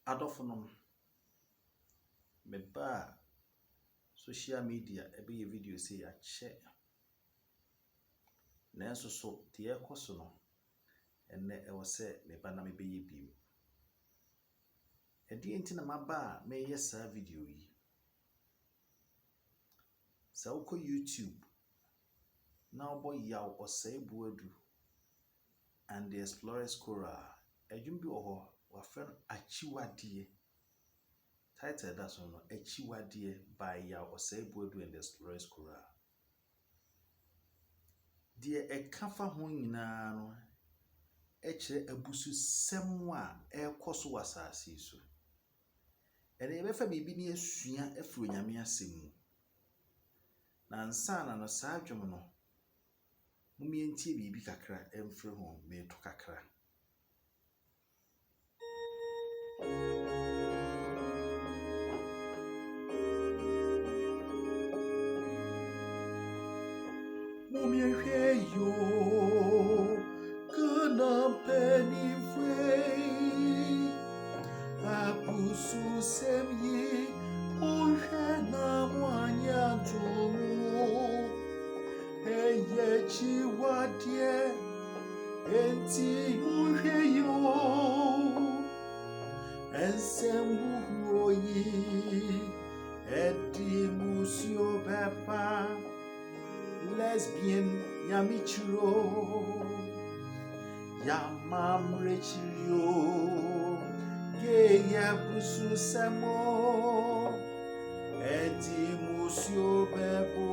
Adofonom meba social media ebe video say ya che na enso so te ekoso no enne e wo se meba na mebe ye biem edi enti na maba me ye sa video yi sa uko YouTube na obo yaw Osei-Boadu and the Explorers Choral ejum bi oho wa friend achiwade title that so no achiwade by yaw Osei-Boadu and the Explorers Choral die ekafa ho nyina no ekire abusu sem a ekoso wasase so ene befa bibi ne asua afro nyame asem na ansana no saa dwom no mumientie bibi kakra emfre ho me to kakra mumiehwe yo kana penny free abusu semyi onhwe na mwanya tumu eye chiwadie enti onhwe yo ensembu oyi edi musio bepa lesbian yamichiro yamamrechirio geya busu samo edi musio bebo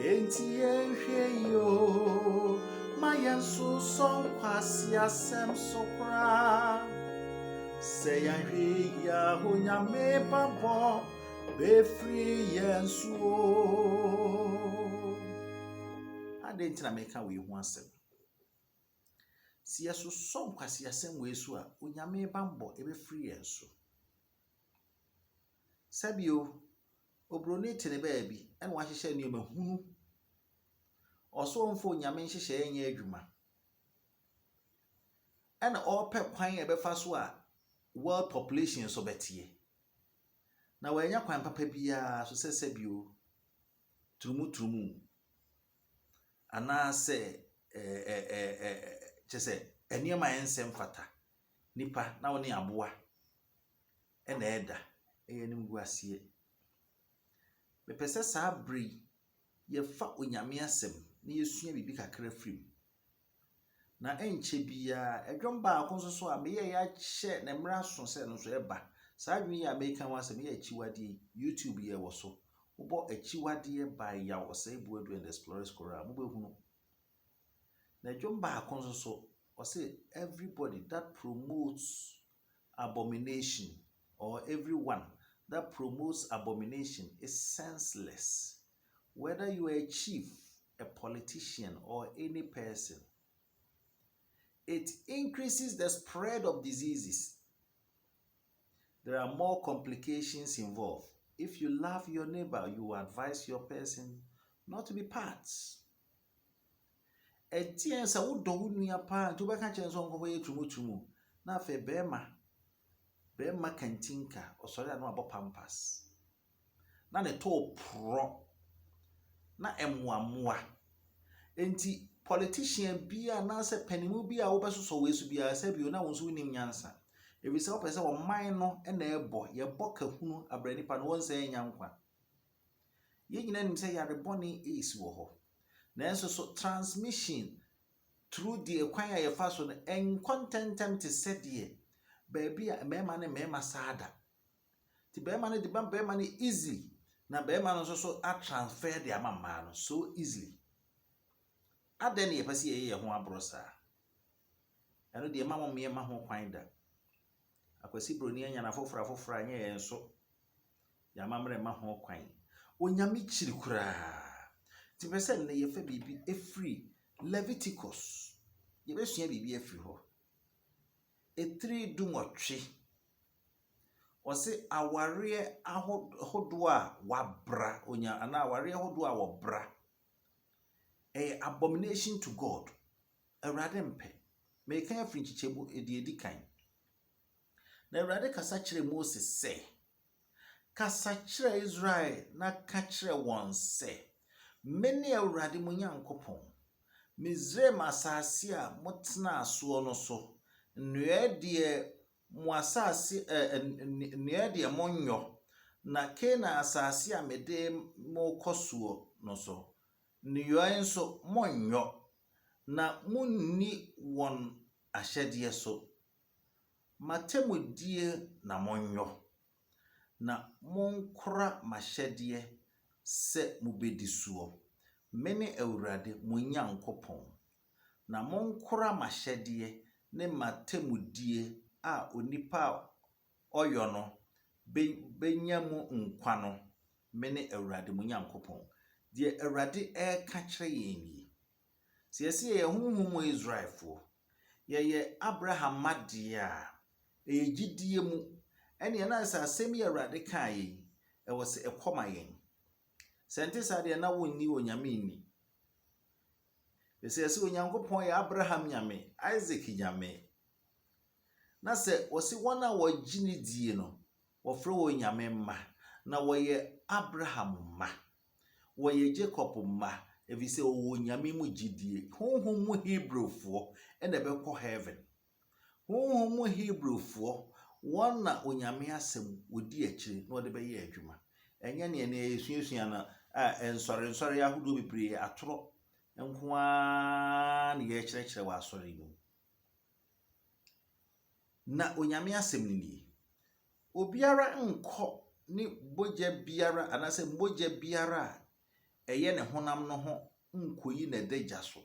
enti enhweyo mayenso son kwasi asem sopra se yanhweya honyame babo be free yenso ade ntina meka we hu asem si yeso som kwasi asem we so a onyame bambo e be free yenso sabio obronete ne baabi ene wa hyehyɛ ne mahunu oso mfo onyame hyehyɛ enye adwuma ene ope kwan e be fa so a world population so betie na wanya kwan papa bia so sabio turumu ana se chese eniema ensem fata nipa na woni aboa ena eda eyenim guasie bepese saa bri ye fa onyame asem na yesua bibi kakra frim na enche bia edwom ba akonso so a meye ya che na mra so se no so eba saa dwi ya American wasem ye achiwade YouTube ye wo so ubo achiwade by ya Osei-Boadu and the Explorers Choral mubehunu na edwom ba akonso so o say everybody that promotes abomination or everyone that promotes abomination is senseless. Whether you are a chief, a politician, or any person, it increases the spread of diseases. There are more complications involved. If you love your neighbor, you advise your person not to be parts. Etien sa wo do nua pa nto be ka chenso nko ye tumutumu na fe bema kantinka osori anu abo pampas na ne to pro na emuamua enti politician bia na se panimu bia wo besoso wesu bia se bio na wonso nim nyansa ebisa wo pese wo man no na ebo ye boka hunu abrani pa no wonsa enyankwa ye nyina nim se yare boni is wo ho na enso so transmission through the kwan ya fa so no en contentem te sedie baby a mema ne mema sada ti bema ne de bema ne easy na bema no so a transfer the amama no so easily aden ye pese ye ho abrosa eno de mama me ma ho kwan da akwasi broni anya na fofora anya ye nso ya mamre ma ho kwan onyame chiri kura ti pese ne ye fa bibi e free Leviticus ye besua bibi e free ho etri dumotwe ose aware ahodo a wabra onya ana aware ahodo a wobra abomination to God awrade mpe me kan afri nchichebu edi kan Na Awurade kasa kyerɛ Moses sɛ, kasa kyerɛ Israel na ka kyerɛ wɔn sɛ, mene Awurade mo Nyankopɔn. Misraim asase a motena asoɔ no so, nnua deɛ mo asase nnua deɛ monyɔ, na Canaan asase a mede mo kɔsoɔ no so, nnua nso monyɔ, na munni wɔn ahyɛdeɛ so. Matemudie na monyɔ, na monkora mahyɛdeɛ sɛ mubedi soɔ. Mene Awurade mo Nyankopɔn. Na monkora mahyɛdeɛ ne matemudie a onipa a ɔyɔ no benya mu nkwa no. Mene Awurade mo Nyankopɔn. Deɛ Awurade ɛka kyerɛ yɛn yi. Sɛ yɛsɛ yɛyɛ honhom Israelfoɔ, yɛyɛ Abraham madeɛ a ɛyɛ gyidie mu, ɛne ɛna sɛ asɛm yi Awurade kaa yɛn, ɛwɔ sɛ ɛkɔma yɛn. Sɛ nte saa deɛ na wonni Onyame nni. Sɛ Onyankopɔn yɛ Abraham nyame, Isaac nyame. Na sɛ wɔsi wɔn a wɔgye ne die no, wɔfrɛ wɔn nyame mma, na wɔyɛ Abraham mma, wɔyɛ Jacob mma, ɛfiri sɛ wɔwɔ nyame mu gyidie. Honhom mu Hebrewfoɔ ɛna ɛbɛkɔ heaven. Honhom mu Hebrewfoɔ wɔn na Onyame asɛm wɔdi akyire na wɔde bɛyɛ adwuma. Ɛnyɛ ne ɛna esuasua na nsɔre ahodoɔ bebree atoro nkoa ne yɛkyerɛkyerɛ wɔ asɔre mu. Na Onyame asɛm ne nie. Obiara nkɔ ne bogya biara anasɛ mbogya biara a ɛyɛ ne honam no ho nkoyi na dagya so.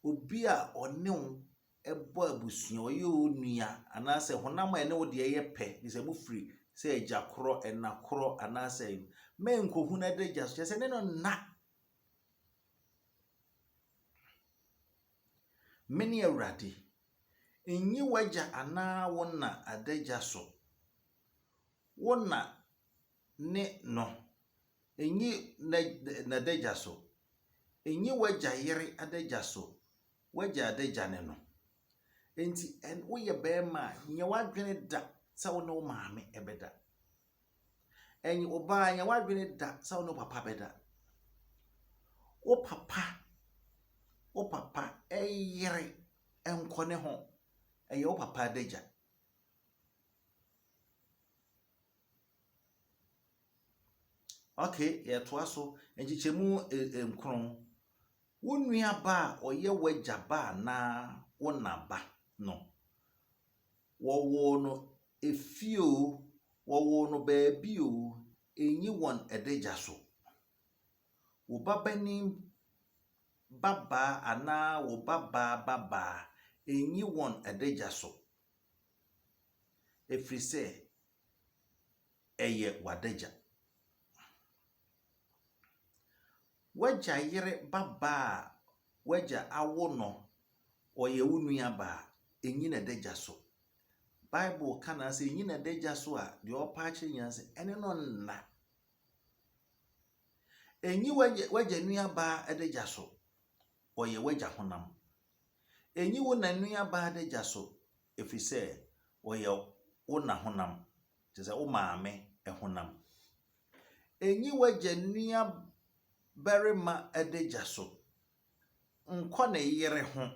Obi a ɔne wo ɛbɔ abusua, ɔyɛ onua anasɛ honam a ɛne wo de ɛyɛ pɛ, sɛ mufiri sɛ agya korɔ, ɛna korɔ anasɛ menkohu na dagya so, sɛ ne no na. Mene Awurade. Enyi wagya anaa wo na adagya so. Wo na ne no. Enyi na adagya so. Enyi wagya yere adagya so. Wagya adagya ne no. Enti woyɛ bɛrima a nya wadwene da sɛ wo ne wo maame ɛbɛda. Enyi ɔbaa nya wadwene da sɛ wo ne wo papa bɛda. Wo papa ɛyere ɛnkɔ ne ho. Ɛyɛ wo papa adagya. Okay, yɛtoa so. Nkyekyɛmu nkron. Wo nua ba a ɔyɛ wagya ba na wo na ba no. Wɔwɔ no efio, wɔwɔ no baabi o, enyi wɔn adagya so. Wo babani baba anaa wo baba enyi wɔn adagya so. Efiri sɛ ɛyɛ wadagya. Wagya yere baba a wagya awo no, ɔyɛ wo nua ba, enyi na adagya so. Bible ka na sɛ enyi na adagya so a, deɛ ɔpa akyerɛ nyina sɛ ɛne no nna. Enyi wagya nua ba adagya so, ɔyɛ wagya honam. Enyi wo na nua ba adagya so, efiri sɛ ɔyɛ wo na honam. Te sɛ wo maame honam. Enyi wagya nua barima adagya so, nkɔ ne yere ho.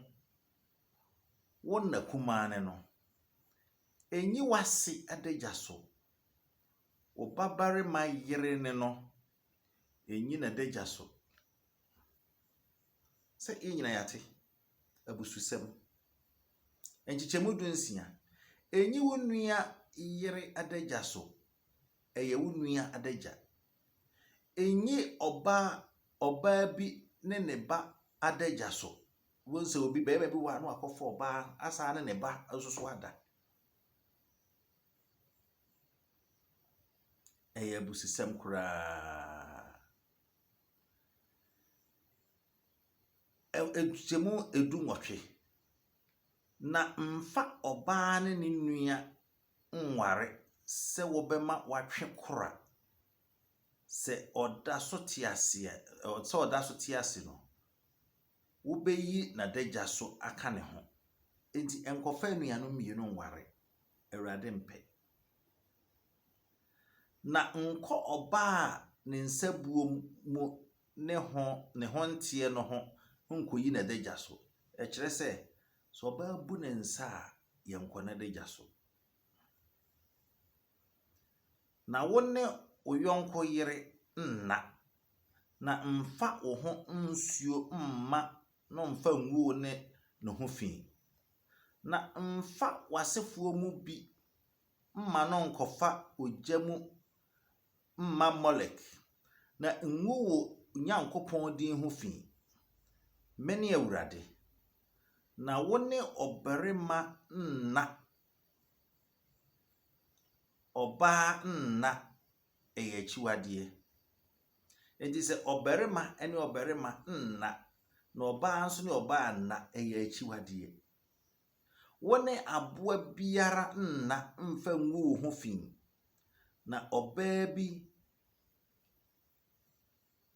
Wo na kumane no. Enyi wase adagya so. Wo babarima yere ne no. Enyi na adagya so. Sɛ nyina yate abususɛm. Nkyekyɛmu 16. Enyi wo nua yere adagya so. Ɛyɛ wo nua adagya. Enyi ɔbaa bi ne ne ba adagya so. Wo sɛ obi bɛrima bi wɔ ano akɔfo ɔbaa asa ne ne ba nso ada. Ɛyɛ abususɛm koraa. Nkyekyɛmu 18. Na mfa ɔbaa ne ne nua nware sɛ wɔbɛma watwe kora. Sɛ ɔda so te ase no, wobɛyi na dagya so aka ne ho. Enti nkɔfa nuanom mmienu nware. Awurade mpe. Na nkɔ ɔbaa ne nsabuo mu ne ho nteɛ no ho nkɔyi na dagya so. Ɛkyerɛ sɛ so ɔbaa bu ne nsa a yɛnkɔ na dagya so. Na wo ne wo yɔnko yere nna. Na mfa wo ho nsuo mma no mfa nguo ne ho fi. Na mfa wasefoɔ mu bi mma no nkɔfa ogya mu mma Molek. Na ngu wo Nyankopɔn din ho fi. Mene Awurade. Na wo ne ɔbarima nna. Ɔbaa nna ɛyɛ akyiwadeɛ. Enti sɛ ɔbarima ne ɔbarima nna, na ɔbaa nso ne ɔbaa nna ɛyɛ akyiwadeɛ. Wo ne aboa biara nna mfa ngu wo ho fi. Na ɔbaa bi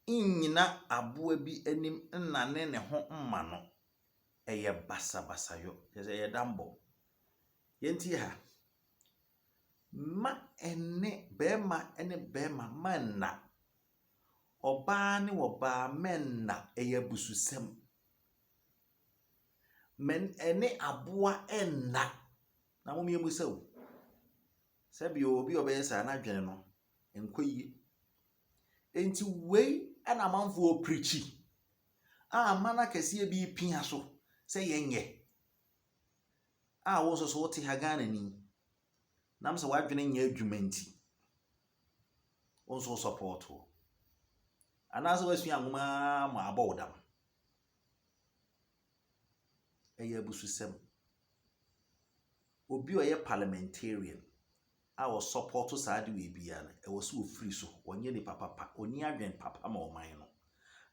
nyina aboa bi anim nnane ne ho mma no ɛyɛ basabasayɔ. Ɛyɛ dambɔ. Yɛnti ha. Ma ene bɛrima ne bɛrima manna. Ɔbaa ne ɔbaa menna ɛyɛ bususɛm. Men ene aboa enna. Na mo miemu saw. Sɛbi obi ɔbɛyɛ saa na dwene no nkɔyie. Enti wei ana manfo preachi. Mana kɛseɛ bi pia so sɛ yɛnyɛ. Wo so wote ha Ghana ni. Nam sɛ wadwene nyɛ adwuma nti. Wo so support wo. Anaasɛ wasua nwoma ma abɔ wo dam. Ɛyɛ abususɛm. Obi ɔyɛ parliamentarian a support saa de we bia no ɛwɔ so ofiri so. Onye ni papa, oni adwen papa ma ɔman no.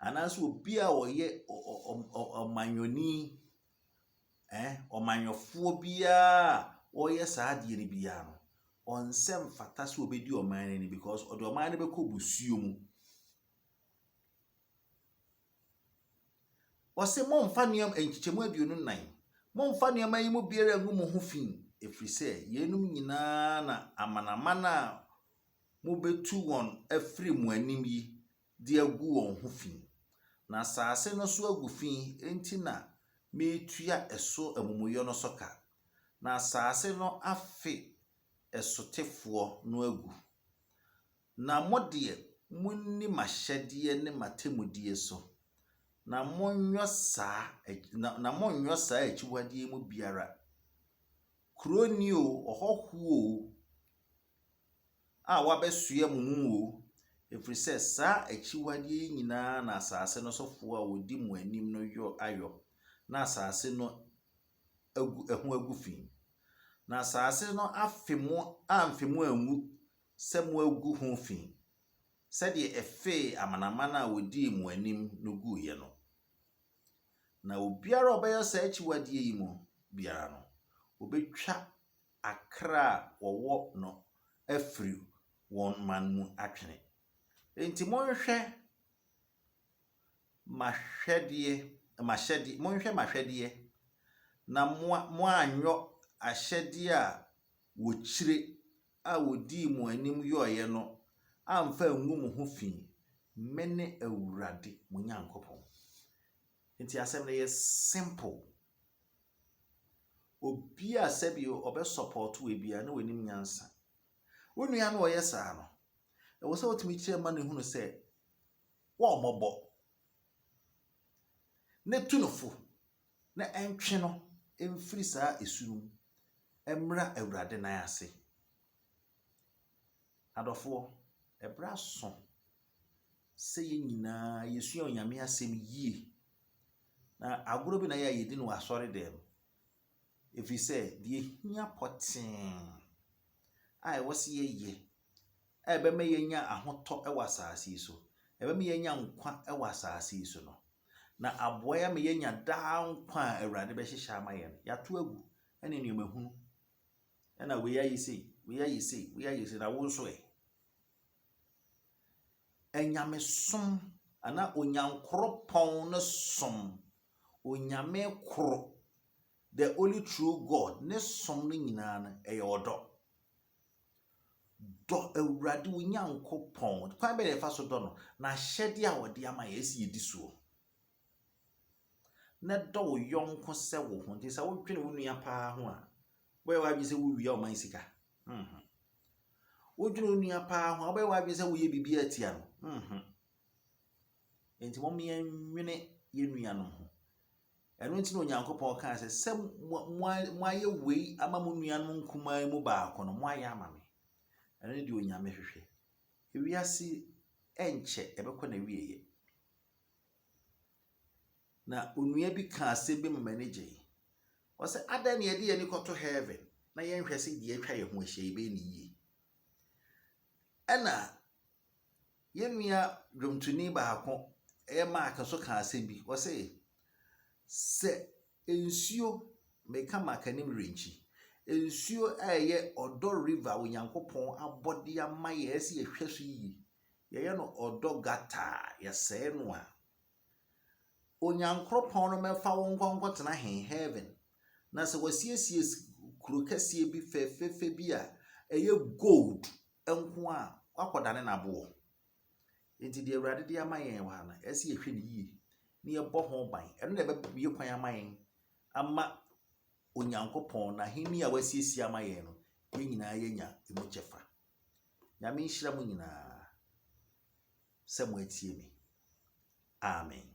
Anaasɛ obi a ɔyɛ ɔmanyoni ɔmanyofoɔ bia ɔyɛ saa de ni bia no. Onsɛm fata sɛ obedi ɔman ni because ɔde ɔman no bɛkɔ busuo mu. Ɔse momfa nneɛma enkikyemu aduonu nan. Momfa nneɛma yi mu biara ngu mo ho fi. Ɛfiri sɛ yenum nyinaa na amanamana a mobetu wɔn afiri mo anim yi de agu wɔn ho fi. Na asase no so agu fi enti na metua ɛso amumuyɔ no so ka. Na asase no afe ɛsotefoɔ no agu. Na modie munni mahyɛdeɛ ne matemudie so. Na monyo saa akyiwadeɛ mu biara. Kroni o, ɔhɔho a wabɛsoa mo mu o. Ɛfiri sɛ saa akyiwadeɛ nyinaa na asase no sofoɔ a wodi mo anim no ayɔ. Na asase no ɛho agu fi. Na asase no amfemo angu sɛ mo agu ho fi. Sɛdeɛ ɛfe amanamana a wodi mo anim no guye no. Na obiara ɔbɛyɛ saa akyiwadeɛ yi mu biara no, obetwa akra wɔwɔ no afiri wɔn man mu atwene. Enti monhwɛ mahwɛdeɛ na mo anyo ahyɛdeɛ a wɔkyire a wodi mo anim yɔɔyɛ no amfa ngu mo ho fi. Mene Awurade mo Nyankopɔn. Enti asɛm no yɛ simple. Obi a sɛbi ɔbɛ support we bia na wanim nyansa. Wonua no ɔyɛ saa no. Ɛwɔ sɛ wotumi kyerɛ ma ne hunu sɛ wo ɔmɔbɔ. Ne tunofo na ɛntwe no ɛmfiri saa esunum. Ɛmra Awurade nan ase. Adɔfoɔ, ɛbra so. Sɛ yɛ nyinaa yɛsua Onyame asɛm yie. Na agoro bi na yɛ yɛdi no asɔre dem. Ɛfiri sɛ deɛ hia pɔtee a ɛwɔ sɛ yɛyɛ a ɛbɛma yɛnya ahotɔ ɛwɔ asase yi so. Ɛbɛma yɛnya nkwa ɛwɔ asase yi so no. Na aboa ya me yɛnya daa nkwa a Awurade bɛhyehyɛ ama yɛn. Yɛato agu ɛne nneɛma hunu. Ɛna we ayi sei na wo nso Enyame som ana onyankoro pon no som. Onyame koro the only true God, ne som no nyinaa no ɛyɛ ɔdɔ. Dɔ Awurade wo Nyankopɔn. Kwan bɛ na ɛfa so dɔ no, na ahyɛde a wɔde ama yɛ esi yɛdi soɔ. Na dɔ wo yɔnko sɛ wo ho. Nti sɛ wodwene wo nua paa ho a, wobɛyɛ w'adwene sɛ wowia ɔman sika. Wodwene wo nua paa ho a, wobɛyɛ w'adwene sɛ woyɛ biribi atia no. Nti mɔmmea nwene yɛ nua no ho. Ɛno nti na Onyankopɔn kaa sɛ moayɛ wei ama mo nua no nkumaa mu baako no, moayɛ ama me. Ɛno ne deɛ Onyame hwehwɛ. Ewiase ɛnkyɛ ɛbɛkɔ na wieyɛ. Na onua bi ka asɛm bi ma m'ani gye. Ɔsɛ adan ne yɛde yɛni kɔto heaven na yɛnhwɛ sɛ deɛ atwa yɛn ho ahyia yɛbɛyɛ ne yie. Ɛna yɛnua dwomtoni baako ɛyɛ Mark so ka asɛm bi. Ɔsɛ sɛ nsuo meka Mark anim renkyi. Nsuo a ɛyɛ ɔdɔ river Onyankopɔn abɔde ama yɛ ɛsɛ yɛhwɛ so yie. Yɛyɛ no ɔdɔ gata yɛsɛe no a Onyankopɔn no mɛfa wo nkɔnkɔtena heaven. Na sɛ wasiesie kuro kɛseɛ bi fɛfɛɛfɛ bi a ɛyɛ gold nko a wakɔdane n'aboɔ. Nti deɛ Awurade de ama yɛn wɔ ha no ɛsɛ yɛhwɛ ne yie. Ne yɛbɔ ho ban. Ɛno na ɛbɛbue kwan ama yɛn ama Onyankopɔn na hemi a wasiesie ama yɛn no yɛn nyinaa yɛnya emu kyɛfa. Nyame nhyira mo nyinaa sɛ mo atie me. Amen.